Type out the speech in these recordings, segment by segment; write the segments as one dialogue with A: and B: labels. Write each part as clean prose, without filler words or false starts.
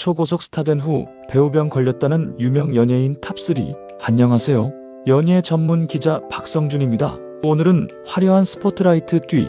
A: 초고속 스타 된 후 배우병 걸렸다는 유명 연예인 탑3. 안녕하세요. 연예 전문 기자 박성준입니다. 오늘은 화려한 스포트라이트 뒤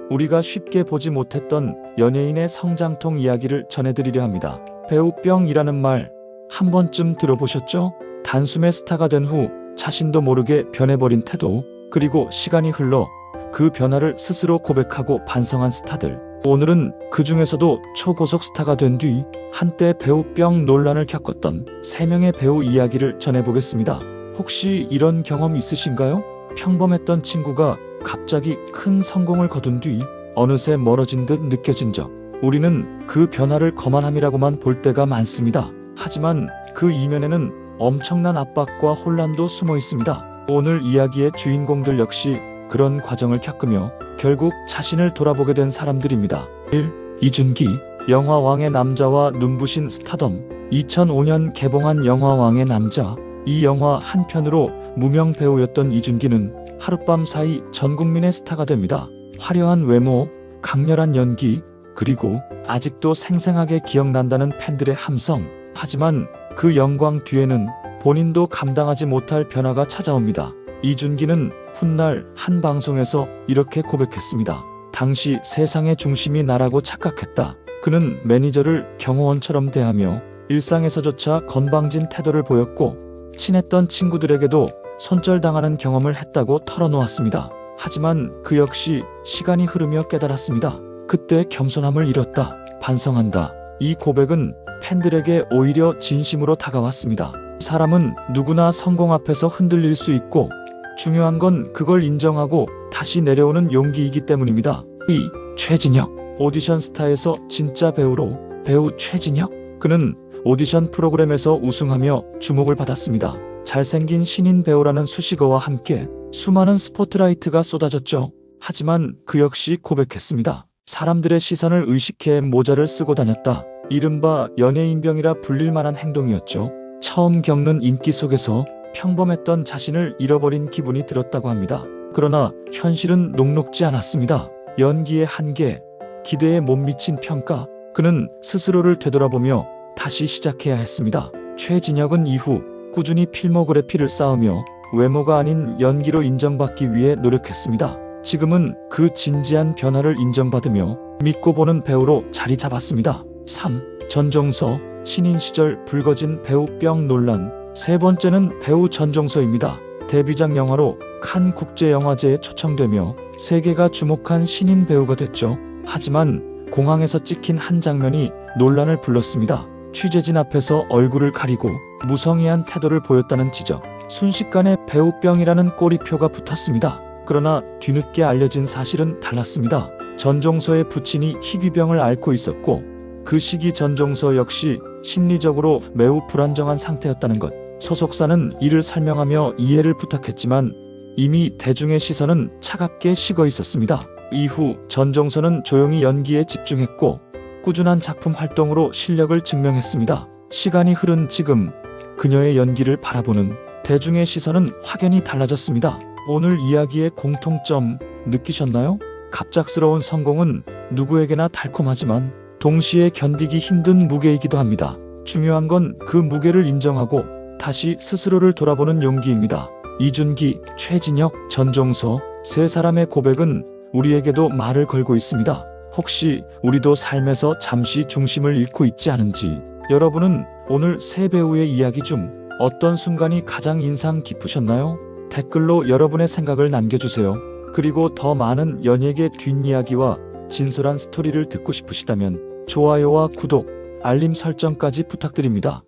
A: 우리가 쉽게 보지 못했던 연예인의 성장통 이야기를 전해드리려 합니다. 배우병이라는 말 한 번쯤 들어보셨죠? 단숨에 스타가 된 후 자신도 모르게 변해버린 태도, 그리고 시간이 흘러 그 변화를 스스로 고백하고 반성한 스타들. 오늘은 그 중에서도 초고속 스타가 된 뒤 한때 배우병 논란을 겪었던 3명의 배우 이야기를 전해보겠습니다. 혹시 이런 경험 있으신가요? 평범했던 친구가 갑자기 큰 성공을 거둔 뒤 어느새 멀어진 듯 느껴진 적. 우리는 그 변화를 거만함이라고만 볼 때가 많습니다. 하지만 그 이면에는 엄청난 압박과 혼란도 숨어 있습니다. 오늘 이야기의 주인공들 역시 그런 과정을 겪으며 결국 자신을 돌아보게 된 사람들입니다. 1. 이준기. 영화 왕의 남자와 눈부신 스타덤. 2005년 개봉한 영화 왕의 남자. 이 영화 한 편으로 무명 배우였던 이준기는 하룻밤 사이 전 국민의 스타가 됩니다. 화려한 외모, 강렬한 연기, 그리고 아직도 생생하게 기억난다는 팬들의 함성. 하지만 그 영광 뒤에는 본인도 감당하지 못할 변화가 찾아옵니다. 이준기는 훗날 한 방송에서 이렇게 고백했습니다. 당시 세상의 중심이 나라고 착각했다. 그는 매니저를 경호원처럼 대하며 일상에서조차 건방진 태도를 보였고 친했던 친구들에게도 손절당하는 경험을 했다고 털어놓았습니다. 하지만 그 역시 시간이 흐르며 깨달았습니다. 그때 겸손함을 잃었다. 반성한다. 이 고백은 팬들에게 오히려 진심으로 다가왔습니다. 사람은 누구나 성공 앞에서 흔들릴 수 있고 중요한 건 그걸 인정하고 다시 내려오는 용기이기 때문입니다. 2. 최진혁. 오디션 스타에서 진짜 배우로. 배우 최진혁. 그는 오디션 프로그램에서 우승하며 주목을 받았습니다. 잘생긴 신인 배우라는 수식어와 함께 수많은 스포트라이트가 쏟아졌죠. 하지만 그 역시 고백했습니다. 사람들의 시선을 의식해 모자를 쓰고 다녔다. 이른바 연예인병이라 불릴 만한 행동이었죠. 처음 겪는 인기 속에서 평범했던 자신을 잃어버린 기분이 들었다고 합니다. 그러나 현실은 녹록지 않았습니다. 연기의 한계, 기대에 못 미친 평가. 그는 스스로를 되돌아보며 다시 시작해야 했습니다. 최진혁은 이후 꾸준히 필모그래피를 쌓으며 외모가 아닌 연기로 인정받기 위해 노력했습니다. 지금은 그 진지한 변화를 인정받으며 믿고 보는 배우로 자리 잡았습니다. 3. 전종서. 신인 시절 불거진 배우병 논란. 세 번째는 배우 전종서입니다. 데뷔작 영화로 칸 국제영화제에 초청되며 세계가 주목한 신인 배우가 됐죠. 하지만 공항에서 찍힌 한 장면이 논란을 불렀습니다. 취재진 앞에서 얼굴을 가리고 무성의한 태도를 보였다는 지적. 순식간에 배우병이라는 꼬리표가 붙었습니다. 그러나 뒤늦게 알려진 사실은 달랐습니다. 전종서의 부친이 희귀병을 앓고 있었고 그 시기 전종서 역시 심리적으로 매우 불안정한 상태였다는 것. 소속사는 이를 설명하며 이해를 부탁했지만 이미 대중의 시선은 차갑게 식어 있었습니다. 이후 전종서는 조용히 연기에 집중했고 꾸준한 작품 활동으로 실력을 증명했습니다. 시간이 흐른 지금 그녀의 연기를 바라보는 대중의 시선은 확연히 달라졌습니다. 오늘 이야기의 공통점 느끼셨나요? 갑작스러운 성공은 누구에게나 달콤하지만 동시에 견디기 힘든 무게이기도 합니다. 중요한 건 그 무게를 인정하고 다시 스스로를 돌아보는 용기입니다. 이준기, 최진혁, 전종서 세 사람의 고백은 우리에게도 말을 걸고 있습니다. 혹시 우리도 삶에서 잠시 중심을 잃고 있지 않은지. 여러분은 오늘 세 배우의 이야기 중 어떤 순간이 가장 인상 깊으셨나요? 댓글로 여러분의 생각을 남겨주세요. 그리고 더 많은 연예계 뒷이야기와 진솔한 스토리를 듣고 싶으시다면 좋아요와 구독, 알림 설정까지 부탁드립니다.